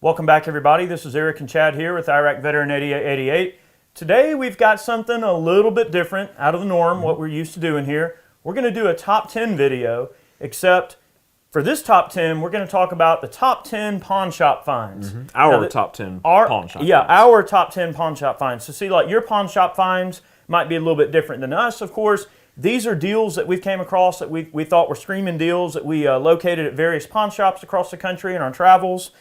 Welcome back, everybody. This is Eric and Chad here with Iraq Veteran 8888. Today we've got something a little bit different, out of the norm, what we're used to doing here. We're going to do a top 10 video, except for this top 10, we're going to talk about the top 10 pawn shop finds. Our top 10 pawn shop finds. Our top 10 pawn shop finds. So see, like your pawn shop finds might be a little bit different than us, of course. These are deals that we've came across that we thought were screaming deals that we located at various pawn shops across the country in our travels.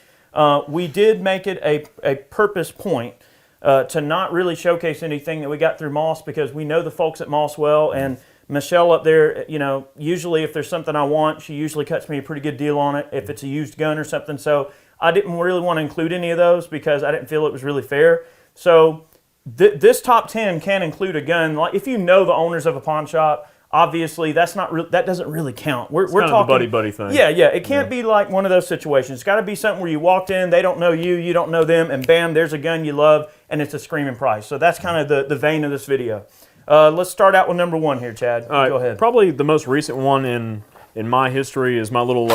We did make it a purpose point to not really showcase anything that we got through Moss, because we know the folks at Moss well, and Michelle up there, you know, usually if there's something I want, she usually cuts me a pretty good deal on it if it's a used gun or something. So I didn't really want to include any of those because I didn't feel it was really fair. So this top 10 can include a gun. Like if you know the owners of a pawn shop, obviously that's not that doesn't really count. We're kind talking of the buddy thing. Yeah. It can't be like one of those situations. It's got to be something where you walked in, they don't know you, you don't know them, and bam, there's a gun you love, and it's a screaming price. So that's kind of the vein of this video. Let's start out with number one here, Chad. Go ahead. Probably the most recent one in my history is my little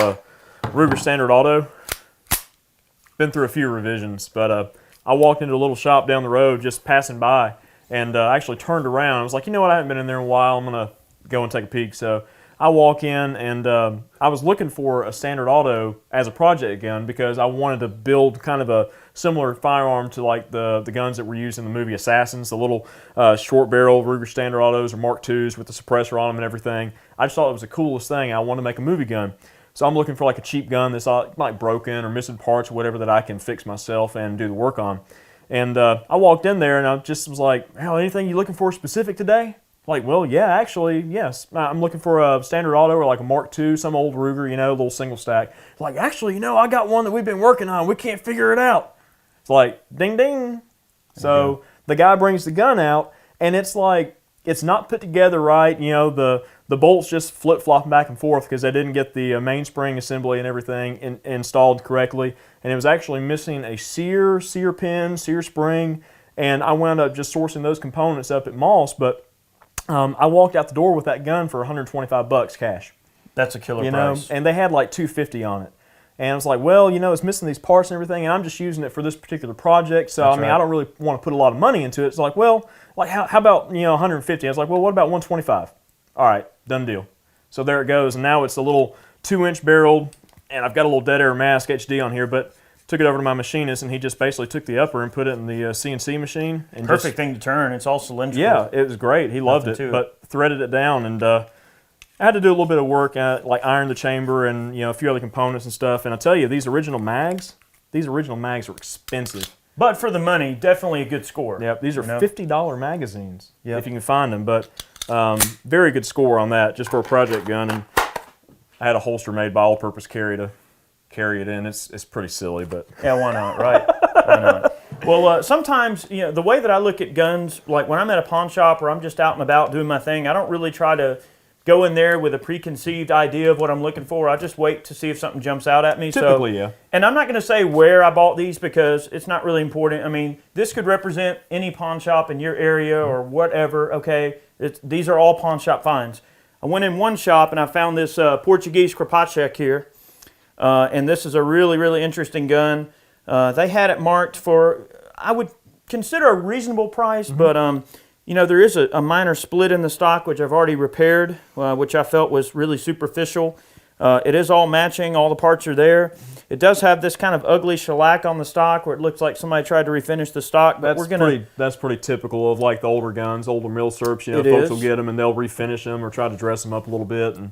Ruger Standard Auto. Been through a few revisions, but I walked into a little shop down the road just passing by, and I actually turned around. I was like, you know what, I haven't been in there in a while. I'm going to go and take a peek. So I walk in, and I was looking for a Standard Auto as a project gun because I wanted to build kind of a similar firearm to like the guns that were used in the movie Assassins, the little short barrel Ruger Standard Autos or Mark IIs with the suppressor on them and everything. I just thought it was the coolest thing. I wanted to make a movie gun. So I'm looking for like a cheap gun that's like broken or missing parts or whatever that I can fix myself and do the work on. And I walked in there and I just was like, "Hell, anything you looking for specific today?" Like, well, yeah, actually, yes. I'm looking for a Standard Auto or like a Mark II, some old Ruger, you know, little single stack. Like, actually, you know, I got one that we've been working on. We can't figure it out. It's like, ding, ding. So the guy brings the gun out, and it's like, it's not put together right. You know, the bolts just flip-flopping back and forth because they didn't get the mainspring assembly and everything installed correctly. And it was actually missing a sear pin, sear spring, and I wound up just sourcing those components up at Moss, but I walked out the door with that gun for 125 bucks cash. That's a killer price. And they had like 250 on it. And I was like, well, you know, it's missing these parts and everything, and I'm just using it for this particular project. So, I mean, I don't really want to put a lot of money into it. It's like, well, like how about, you know, 150? I was like, well, what about 125? All right, done deal. So there it goes. And now it's a little 2-inch barreled, and I've got a little dead air mask HD on here, but took it over to my machinist, and he just basically took the upper and put it in the CNC machine. And perfect thing to turn. It's all cylindrical. Yeah, it was great. He loved it, but threaded it down, and I had to do a little bit of work, like iron the chamber and, you know, a few other components and stuff. And I tell you, these original mags are expensive. But for the money, definitely a good score. Yep, these are $50 magazines if you can find them. But very good score on that, just for a project gun. And I had a holster made by All Purpose Carry to carry it in. It's pretty silly, but yeah, why not, right? Why not? Well, sometimes, you know, the way that I look at guns, like when I'm at a pawn shop or I'm just out and about doing my thing, I don't really try to go in there with a preconceived idea of what I'm looking for. I just wait to see if something jumps out at me. Typically, yeah. And I'm not going to say where I bought these because it's not really important. I mean, this could represent any pawn shop in your area or whatever, okay? These are all pawn shop finds. I went in one shop and I found this Portuguese Corpus here. And this is a really, really interesting gun. They had it marked for, I would consider a reasonable price, but you know, there is a minor split in the stock, which I've already repaired, which I felt was really superficial. It is all matching, all the parts are there. It does have this kind of ugly shellac on the stock where it looks like somebody tried to refinish the stock. But that's pretty typical of like the older guns, older milsurps. You know, folks will get them and they'll refinish them or try to dress them up a little bit, and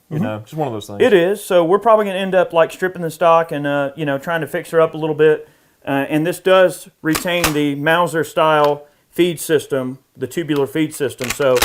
you know, just one of those things. It is. So we're probably going to end up like stripping the stock and you know, trying to fix her up a little bit. And this does retain the Mauser style feed system, the tubular feed system. So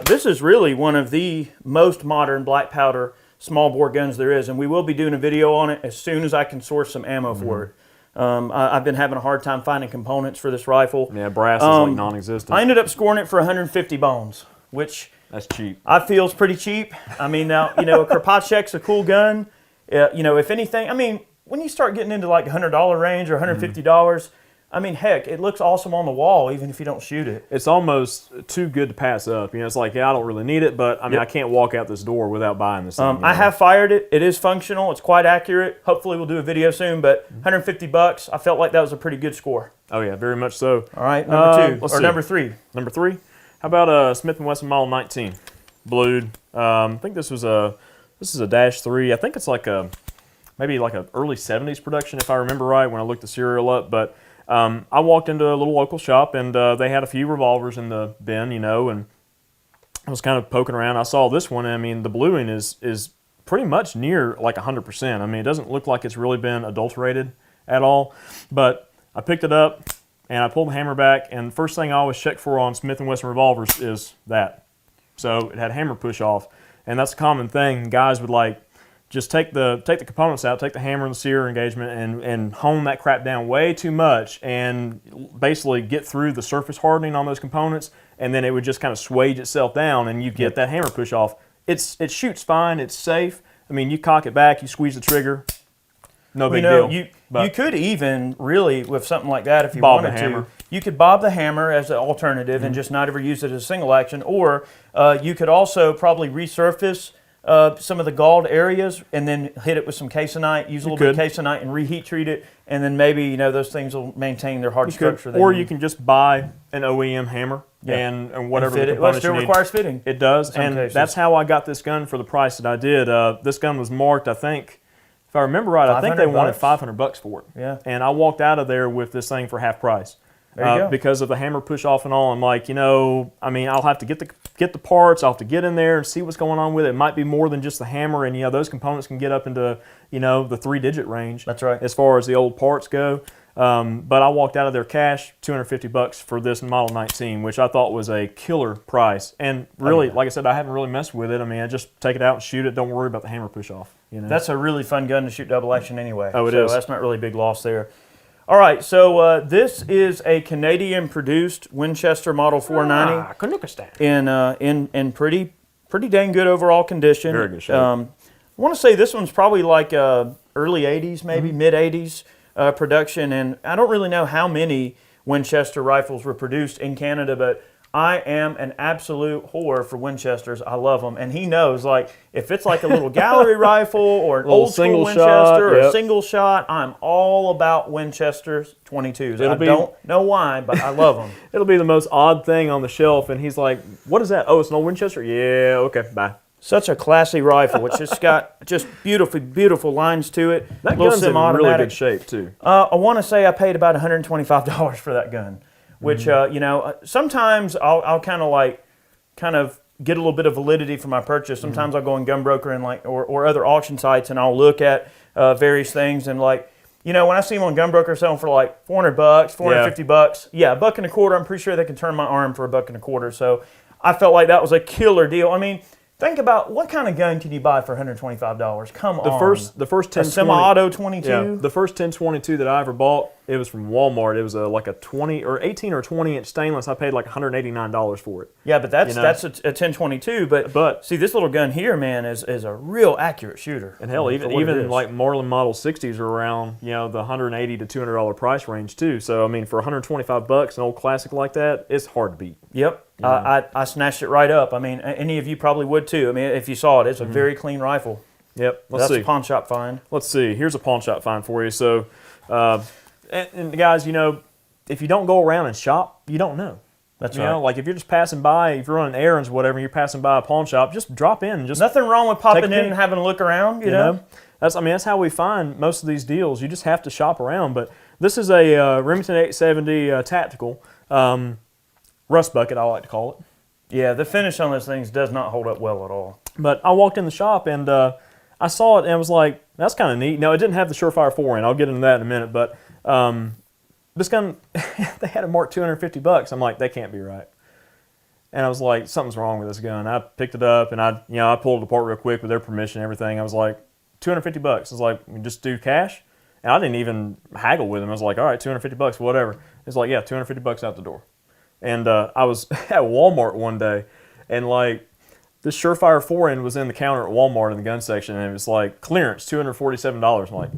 this is really one of the most modern black powder small bore guns there is, and we will be doing a video on it as soon as I can source some ammo for it. I've been having a hard time finding components for this rifle. Yeah, brass is like non-existent. I ended up scoring it for 150 bones, which that's cheap. I feel is pretty cheap. I mean, now, you know, a Kropatschek's a cool gun. You know, if anything, I mean, when you start getting into like $100 range or $150, I mean, heck, it looks awesome on the wall even if you don't shoot it. It's almost too good to pass up. You know, it's like, yeah, I don't really need it, but I mean, I can't walk out this door without buying this thing. I have fired it. It is functional. It's quite accurate. Hopefully we'll do a video soon, but $150, I felt like that was a pretty good score. Oh yeah, very much so. All right, number 2, or see. number 3. Number 3, how about Smith & Wesson Model 19, blued. I think this is a -3. I think it's like maybe like an early 70s production if I remember right when I looked the serial up. But I walked into a little local shop and they had a few revolvers in the bin, you know, and I was kind of poking around. I saw this one. I mean, the bluing is pretty much near like 100%. I mean, it doesn't look like it's really been adulterated at all. But I picked it up and I pulled the hammer back, and the first thing I always check for on Smith & Wesson revolvers is that. So it had hammer push off, and that's a common thing. Guys would like just take the components out, take the hammer and the sear engagement, and hone that crap down way too much, and basically get through the surface hardening on those components, and then it would just kind of swage itself down, and you get that hammer push off. It shoots fine. It's safe. I mean, you cock it back, you squeeze the trigger, no big deal. You could even really, with something like that, if you bob wanted the hammer. to, you could bob the hammer as an alternative and just not ever use it as a single action, or you could also probably resurface some of the galled areas and then hit it with some casonite, use a little bit of casonite and reheat treat it, and then maybe, you know, those things will maintain their hard structure. Or you can just buy an OEM hammer and whatever the components you need. It still requires fitting. It does, and cases. that's how I got this gun for the price that I did. This gun was marked, I think, if I remember right, I think they wanted $500 for it. Yeah. And I walked out of there with this thing for half price. There you go. Because of the hammer push off and all. I'm like, you know, I mean, I'll have to get the parts. I'll have to get in there and see what's going on with it. It might be more than just the hammer, and you know, those components can get up into, you know, the 3-digit range. That's right. As far as the old parts go. But I walked out of there cash, $250 for this Model 19, which I thought was a killer price. And really, like I said, I haven't really messed with it. I mean, I just take it out and shoot it. Don't worry about the hammer push off. You know? That's a really fun gun to shoot double action anyway. Oh, it is. So that's not really a big loss there. All right, so this is a Canadian-produced Winchester Model 490 in pretty dang good overall condition. Very good shape. I want to say this one's probably like early 80s, maybe mid 80s production, and I don't really know how many Winchester rifles were produced in Canada, but I am an absolute whore for Winchesters. I love them, and he knows, like, if it's like a little gallery rifle or an old school Winchester or a single shot, I'm all about Winchester 22s. I don't know why, but I love them. It'll be the most odd thing on the shelf, and he's like, "What is that? Oh, it's an old Winchester. Yeah, okay, bye." Such a classy rifle. It's just got just beautiful lines to it. That gun's in really good shape too. I want to say I paid about $125 for that gun. Which, you know, sometimes I'll kind of get a little bit of validity for my purchase. Sometimes I'll go on Gunbroker and or other auction sites, and I'll look at various things, and like, you know, when I see them on Gunbroker selling for like $400, $450, yeah, $1.25, I'm pretty sure they can turn my arm for $1.25. So I felt like that was a killer deal. I mean, think about what kind of gun can you buy for $125? Come on. The first 10 a semi-auto 22. Yeah, the first 1022 that I ever bought, it was from Walmart. It was like a 20 or 18 or 20 inch stainless. I paid like $189 for it. Yeah, but that's a 1022. But see, this little gun here, man, is a real accurate shooter. And hell, even like Marlin Model 60s are around, you know, the $180 to $200 price range too. So I mean, for $125, an old classic like that, it's hard to beat. Yep. I snatched it right up. I mean, any of you probably would too. I mean, if you saw it, it's a very clean rifle. Yep. That's a pawn shop find. Let's see. Here's a pawn shop find for you. So, and guys, you know, if you don't go around and shop, you don't know. That's you right. know, like if you're just passing by, if you're running errands or whatever, and you're passing by a pawn shop, just drop in. And just nothing wrong with popping in and having a look around. You know? That's how we find most of these deals. You just have to shop around. But this is a Remington 870 tactical. Rust bucket, I like to call it. Yeah, the finish on those things does not hold up well at all. But I walked in the shop and I saw it and I was like, that's kind of neat. Now, it didn't have the Surefire 4 in. I'll get into that in a minute. But this gun, they had it marked $250. I'm like, that can't be right. And I was like, something's wrong with this gun. I picked it up and I pulled it apart real quick with their permission and everything. I was like, $250. I was like, we just do cash? And I didn't even haggle with him. I was like, all right, $250, whatever. It's like, yeah, $250 out the door. And I was at Walmart one day, and like this Surefire 4 was in the counter at Walmart in the gun section, and it was like clearance $247. I'm like,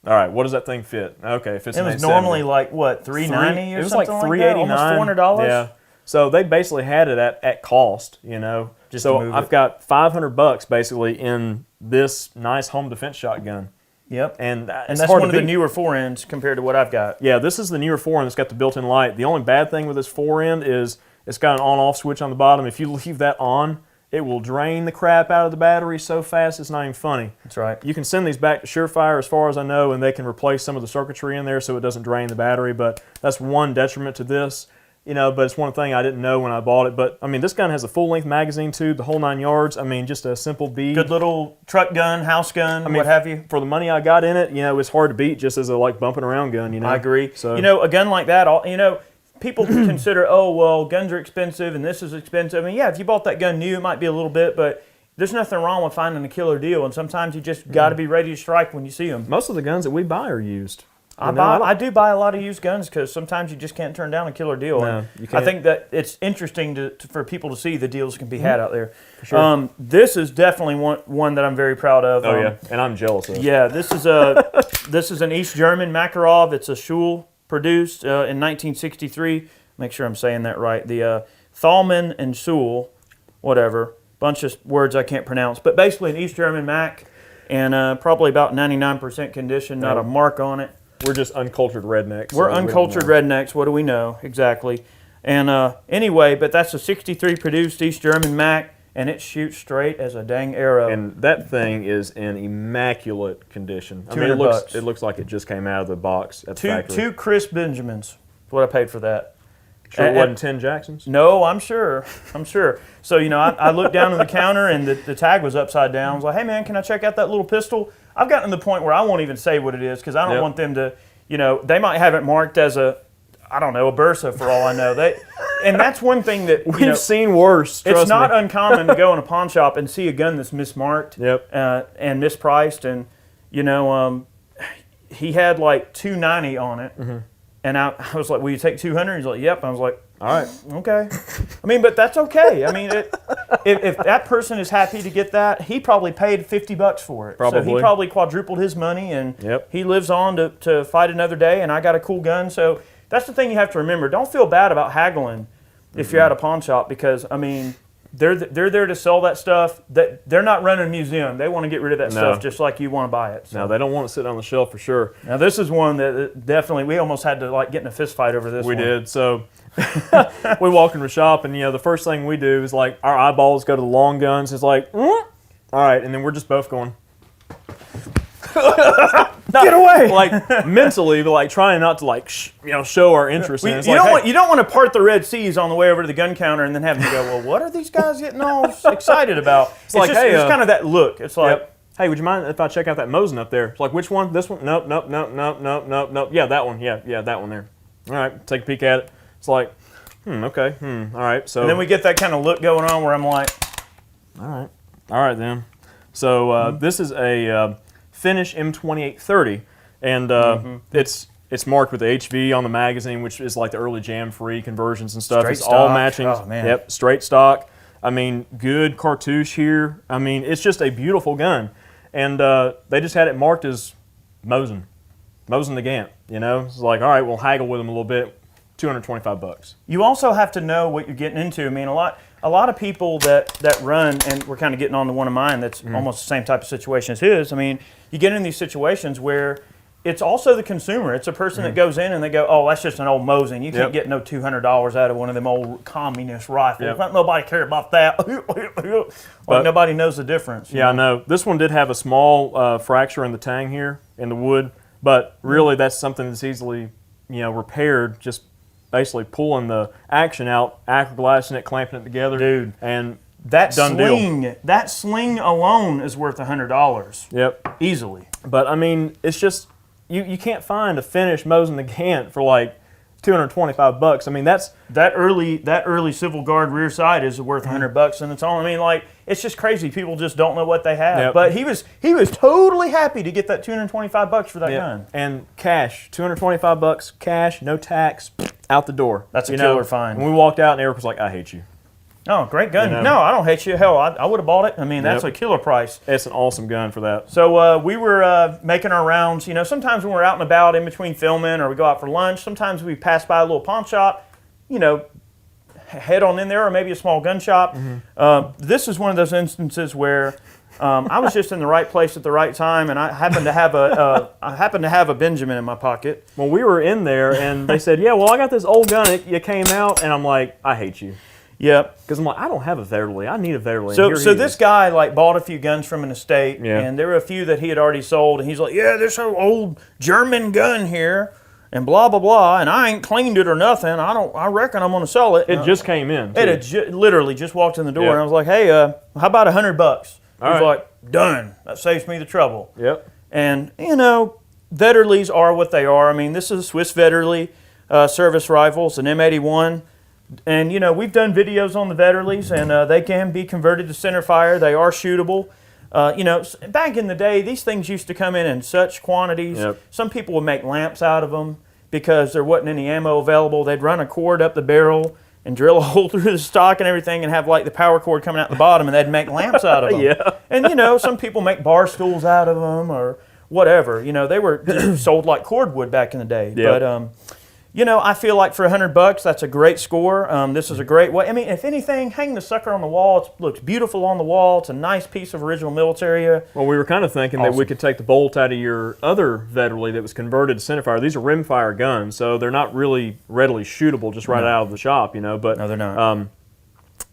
All right, what does that thing fit? Okay, it fits. It was normally like what, $390 or something like that? Almost $400. Yeah. So they basically had it at cost, you know. Just so to move I've it. got $500 basically in this nice home defense shotgun. Yep. And that's one of the newer 4-ends compared to what I've got. Yeah, this is the newer 4-end that's got the built-in light. The only bad thing with this 4-end is it's got an on-off switch on the bottom. If you leave that on, it will drain the crap out of the battery so fast it's not even funny. That's right. You can send these back to Surefire as far as I know, and they can replace some of the circuitry in there so it doesn't drain the battery, but that's one detriment to this. You know, but it's one thing I didn't know when I bought it. But, I mean, this gun has a full-length magazine, too, the whole 9 yards. I mean, just a simple bead. Good little truck gun, house gun, what have you. For the money I got in it, you know, it's hard to beat just as a, like, bumping around gun, you know. I agree. So, you know, a gun like that, you know, people consider, oh, well, guns are expensive and this is expensive. I mean, yeah, if you bought that gun new, it might be a little bit, but there's nothing wrong with finding a killer deal. And sometimes you just got to be ready to strike when you see them. most of the guns that we buy are used. I do buy a lot of used guns because sometimes you just can't turn down a killer deal. No, you can't. I think that it's interesting for people to see the deals can be had out there. For sure. This is definitely one that I'm very proud of. Oh, yeah, and I'm jealous of. Yeah, this is an East German Makarov. It's a Schul produced in 1963. Make sure I'm saying that right. The Thalmann and Schul, whatever, bunch of words I can't pronounce, but basically an East German Mac, and probably about 99% condition, not a mark on it. We're just uncultured rednecks. We're uncultured rednecks. What do we know? Exactly. And anyway, but that's a 63 produced East German Mac, and it shoots straight as a dang arrow. And that thing is in immaculate condition. I mean, $200. it looks like it just came out of the box at the factory. Two Chris Benjamins. That's what I paid for that. Sure it wasn't 10 Jacksons? No, I'm sure. So, you know, I looked down at the counter, and the tag was upside down. I was like, hey, man, can I check out that little pistol? I've gotten to the point where I won't even say what it is because I don't want them to, you know, they might have it marked as a Bursa for all I know. And that's one thing that we've seen worse. It's not uncommon to go in a pawn shop and see a gun that's mismarked and mispriced. And, you know, he had like $290 on it. Mm-hmm. And I was like, will you take $200? He's like, yep. And I was like, all right, okay. I mean, but that's okay. I mean, if that person is happy to get that, he probably paid $50 for it. Probably. So he probably quadrupled his money, and he lives on to fight another day, and I got a cool gun. So that's the thing you have to remember. Don't feel bad about haggling if you're at a pawn shop because, I mean, they're there to sell that stuff. They're not running a museum. They want to get rid of that stuff just like you want to buy it. So. No, they don't want to sit on the shelf for sure. Now, this is one that definitely, we almost had to like get in a fist fight over this one. We did. So we walk into the shop, and, you know, the first thing we do is like our eyeballs go to the long guns. It's like, all right, and then we're just both going, get away! Like mentally, but like trying not to like show our interest in it. You don't want to part the Red Seas on the way over to the gun counter and then have them go, well, what are these guys getting all excited about? It's like, hey, it's kind of that look. It's like, hey, would you mind if I check out that Mosin up there? It's like, which one? This one? Nope. Yeah, that one. Yeah, that one there. All right, take a peek at it. It's like, okay, all right. So and then we get that kind of look going on where I'm like, all right then. So this is a Finnish M38 and it's marked with the HV on the magazine, which is like the early jam-free conversions and stuff. Straight it's stock. all matching. Oh, man. Yep, straight stock. I mean, good cartouche here. I mean, it's just a beautiful gun, and they just had it marked as Mosin the Gant. You know, it's like, all right, we'll haggle with them a little bit. $225. You also have to know what you're getting into. I mean, a lot of people that run, and we're kind of getting on to one of mine that's almost the same type of situation as his. I mean, you get in these situations where it's also the consumer. It's a person that goes in and they go, oh, that's just an old Mosin. You can't get no $200 out of one of them old communist rifles. Nobody care about that. Like nobody knows the difference. Yeah, I know. This one did have a small fracture in the tang here in the wood, but really that's something that's easily repaired. Just basically pulling the action out, acroglassing it, clamping it together. Dude. And that sling alone is worth $100. Yep. Easily. But, I mean, it's just, you can't find a finished Mosin the Gant for like $225. I mean, that early Civil Guard rear side is worth $100 and it's all. I mean, like, it's just crazy. People just don't know what they have. Yep. But he was totally happy to get that $225 for that gun. And cash, $225 cash, no tax, out the door. That's a killer find. When we walked out, and Eric was like, "I hate you." Oh, great gun. You know? No, I don't hate you. Hell, I would have bought it. I mean, that's a killer price. It's an awesome gun for that. So we were making our rounds. You know, sometimes when we're out and about in between filming or we go out for lunch, sometimes we pass by a little pawn shop, you know, head on in there, or maybe a small gun shop. This is one of those instances where I was just in the right place at the right time, and I happened to have a Benjamin in my pocket. Well, we were in there, and they said, "Yeah, well, I got this old gun. It came out," and I'm like, "I hate you." Yep. Because I'm like, I don't have a Verily. I need a Verily. So this guy like bought a few guns from an estate, Yeah. and there were a few that he had already sold, and he's like, "Yeah, this old German gun here, and blah blah blah, and I ain't cleaned it or nothing. I reckon I'm gonna sell it." It just came in. It had literally just walked in the door, Yep. and I was like, "Hey, how about $100?" He was right. like, "Done. That saves me the trouble." Yep. And you know, Vetterlis are what they are. I mean, this is a Swiss Vetterli service rifle. It's an M81. And, you know, we've done videos on the Vetterlis, and they can be converted to center fire. They are shootable. You know, back in the day, these things used to come in such quantities. Yep. Some people would make lamps out of them because there wasn't any ammo available. They'd run a cord up the barrel and drill a hole through the stock and everything and have, like, the power cord coming out the bottom, and they'd make lamps out of them. Yeah. And, you know, some people make bar stools out of them or whatever. You know, they were sold like cordwood back in the day. Yep. But, you know, I feel like for $100, that's a great score. This is a great way. I mean, if anything, hang the sucker on the wall. It looks beautiful on the wall. It's a nice piece of original military. Well, we were kind of thinking that we could take the bolt out of your other Vetterli that was converted to centerfire. These are rimfire guns, so they're not really readily shootable just right out of the shop, you know. But No, they're not.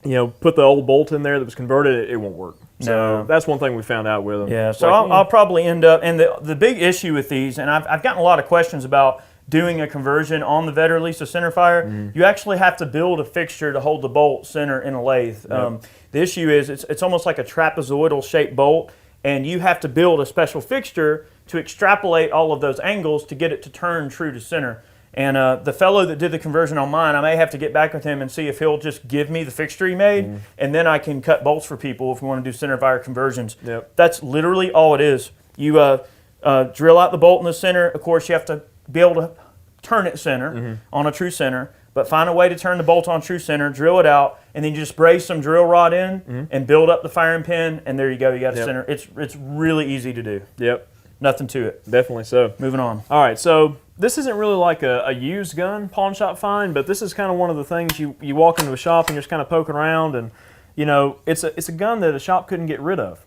you know, put the old bolt in there that was converted, it won't work. So No. that's one thing we found out with them. Yeah, so Like, I'll probably end up, and the big issue with these, and I've gotten a lot of questions about doing a conversion on the Vetterli to centerfire. You actually have to build a fixture to hold the bolt center in a lathe. The issue is it's almost like a trapezoidal shaped bolt, and you have to build a special fixture to extrapolate all of those angles to get it to turn true to center. And the fellow that did the conversion on mine, I may have to get back with him and see if he'll just give me the fixture he made, and then I can cut bolts for people if we want to do centerfire conversions. Yep. That's literally all it is. You drill out the bolt in the center. Of course, you have to be able to turn it center on a true center, but find a way to turn the bolt on true center, drill it out, and then you just brace some drill rod in and build up the firing pin, and there you go. You got a center. It's really easy to do. Yep. Nothing to it. Definitely so. Moving on. All right, so this isn't really like a used gun pawn shop find, but this is kind of one of the things you walk into a shop and you're just kind of poking around, and you know it's a gun that a shop couldn't get rid of.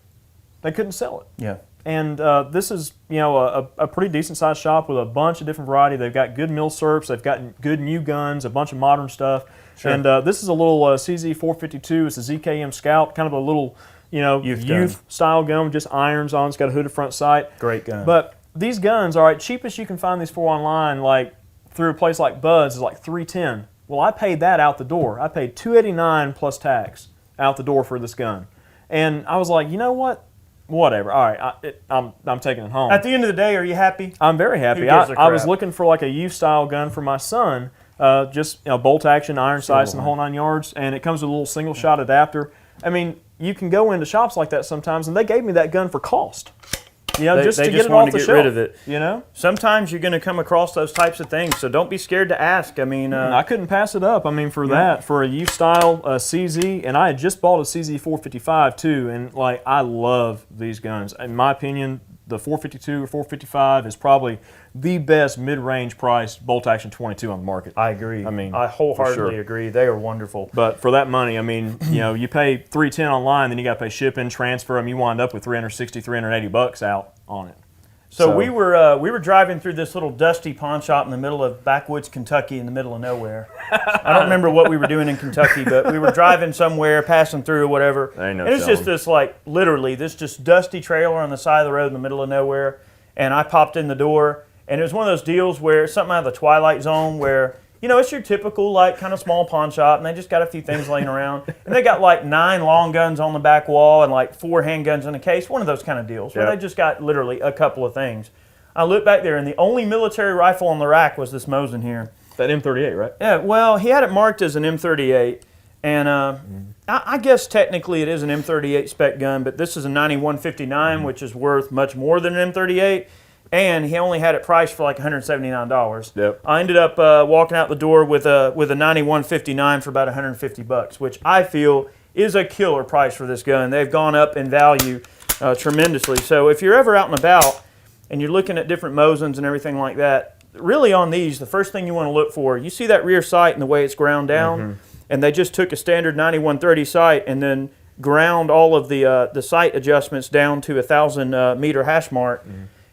They couldn't sell it. Yeah. And this is, you know, a pretty decent sized shop with a bunch of different variety. They've got good mil serps, they've got good new guns, a bunch of modern stuff. Sure. And this is a little CZ452. It's a ZKM Scout, kind of a little, you know, youth style gun with just irons on. It's got a hooded front sight. Great gun. But these guns, all right, cheapest you can find these for online, like through a place like Bud's, is like $310. Well, I paid that out the door. I paid $289 plus tax out the door for this gun. And I was like, you know what? Whatever. All right, I'm taking it home. At the end of the day, are you happy? I'm very happy. Who gives a I was crap? looking for like a youth style gun for my son, just you know, bolt action, iron sights, and the whole 9 yards. And it comes with a little single shot adapter. I mean, you can go into shops like that sometimes, and they gave me that gun for cost. You know, just to get it off the shelf. Rid of it. You know, Sometimes you're going to come across those types of things, so don't be scared to ask. I mean, I couldn't pass it up. I mean, for that, for a youth style CZ, and I had just bought a CZ 455 too, and like I love these guns. In my opinion, the 452 or 455 is probably the best mid-range priced bolt action 22 on the market. I agree. I mean, I wholeheartedly sure. agree. They are wonderful. But for that money, I mean, you know, you pay $310 online, then you got to pay shipping, transfer them. You wind up with $360, $380 out on it. So we were driving through this little dusty pawn shop in the middle of backwoods Kentucky, in the middle of nowhere. I don't remember what we were doing in Kentucky, but we were driving somewhere, passing through or whatever. Ain't no and it's just telling. this, like, literally this just dusty trailer on the side of the road in the middle of nowhere. And I popped in the door, and it was one of those deals where it's something out of the Twilight Zone where, you know, it's your typical, like, kind of small pawn shop, and they just got a few things laying around. And they got, like, 9 long guns on the back wall and, like, 4 handguns in a case. One of those kind of deals where they just got literally a couple of things. I looked back there, and the only military rifle on the rack was this Mosin here. That M38, right? Yeah, well, he had it marked as an M38, and I guess technically it is an M38 spec gun, but this is a 9159, which is worth much more than an M38. and he only had it priced for like $179. Yep. I ended up walking out the door with a 9159 for about $150, which I feel is a killer price for this gun. They've gone up in value tremendously. So if you're ever out and about and you're looking at different Mosins and everything like that, really on these, the first thing you want to look for, you see that rear sight and the way it's ground down, and they just took a standard 9130 sight and then ground all of the sight adjustments down to 1,000 meter hash mark.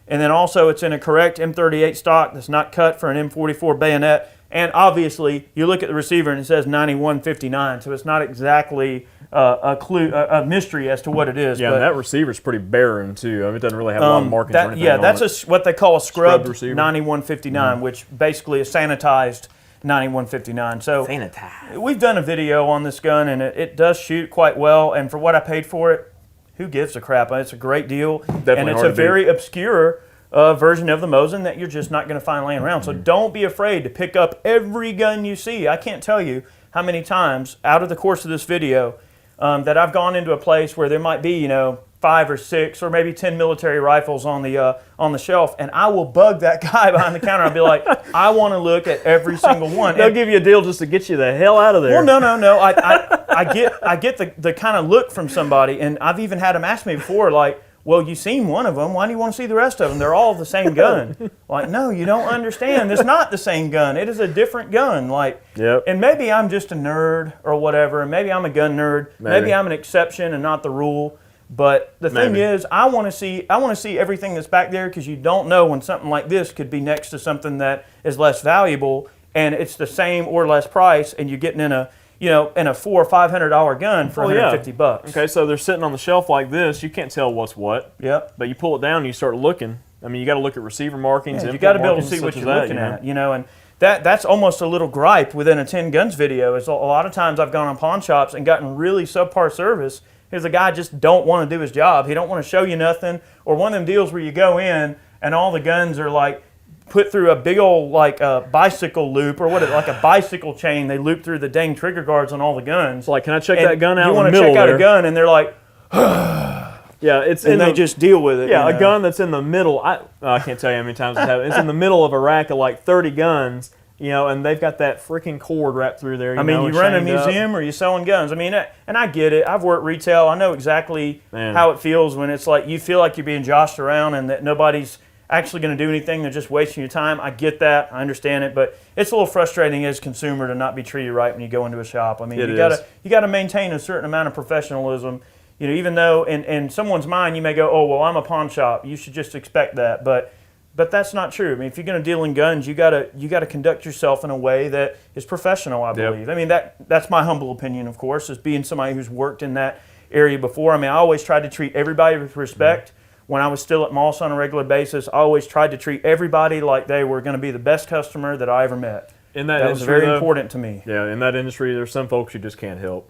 And then also it's in a correct M38 stock that's not cut for an M44 bayonet. And obviously, you look at the receiver and it says 9159, so it's not exactly a mystery as to what it is. Yeah, but, and that receiver's pretty barren too. I mean, it doesn't really have a lot of markings or anything on that's what they call a scrubbed receiver. 9159, which basically is sanitized 9159. So we've done a video on this gun, and it does shoot quite well. And for what I paid for it, who gives a crap? It's a great deal, Definitely and it's hard a to very beat. obscure version of the Mosin that you're just not going to find laying around. So don't be afraid to pick up every gun you see. I can't tell you how many times out of the course of this video that I've gone into a place where there might be, 5 or 6 or maybe 10 military rifles on the shelf, and I will bug that guy behind the counter. I'll be like, I want to look at every single one. They'll give you a deal just to get you the hell out of there. Well, no. I get the kind of look from somebody, and I've even had them ask me before, like, well, you seen one of them. Why do you want to see the rest of them? They're all the same gun. Like, no, you don't understand. It's not the same gun. It is a different gun. Like, Yep. And maybe I'm just a nerd or whatever, and maybe I'm a gun nerd. Maybe I'm an exception and not the rule. But the thing is, I want to see everything that's back there, because you don't know when something like this could be next to something that is less valuable, and it's the same or less price, and you're getting in a $400 or $500 gun for $150. Okay, so they're sitting on the shelf like this. You can't tell what's what. Yep. But you pull it down and you start looking. I mean, you got to look at receiver markings. Yeah, you got to be able to see what you're looking at, and that's almost a little gripe within a 10 guns video. Is a lot of times I've gone on pawn shops and gotten really subpar service because the guy just don't want to do his job. He don't want to show you nothing, or one of them deals where you go in and all the guns are like put through a big old bicycle loop, or like a bicycle chain. They loop through the dang trigger guards on all the guns. It's like, can I check that gun out in the You middle want to check out there? a gun, and they're like, yeah, it's and they just deal with it. Yeah, a gun that's in the middle. I can't tell you how many times it's happened. It's in the middle of a rack of like 30 guns, and they've got that freaking cord wrapped through there. You run a museum or are you selling guns? And I get it. I've worked retail. I know exactly how it feels when it's like you feel like you're being joshed around and that nobody's actually going to do anything. They're just wasting your time. I get that. I understand it, but it's a little frustrating as a consumer to not be treated right when you go into a shop. I mean, you got to maintain a certain amount of professionalism. Even though in someone's mind you may go, oh well, I'm a pawn shop, you should just expect that, but that's not true. I mean, if you're going to deal in guns, you got to conduct yourself in a way that is professional, I believe. I mean, that's my humble opinion, of course, as being somebody who's worked in that area before. I mean, I always tried to treat everybody with respect. When I was still at Moss on a regular basis, I always tried to treat everybody like they were going to be the best customer that I ever met. That was very important to me. Yeah, in that industry, there's some folks you just can't help.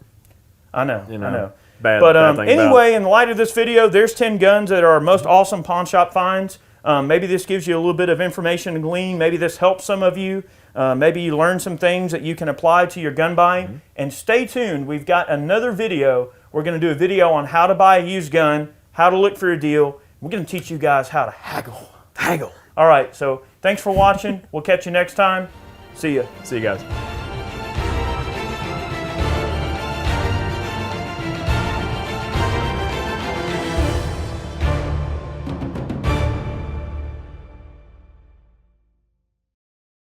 I know. I know. Bad thing anyway, in light of this video, there's 10 guns that are our most awesome pawn shop finds. Maybe this gives you a little bit of information to glean. Maybe this helps some of you. Maybe you learn some things that you can apply to your gun buying. And stay tuned. We've got another video. We're going to do a video on how to buy a used gun, how to look for a deal. We're going to teach you guys how to haggle. All right, so thanks for watching. We'll catch you next time. See ya. See you guys.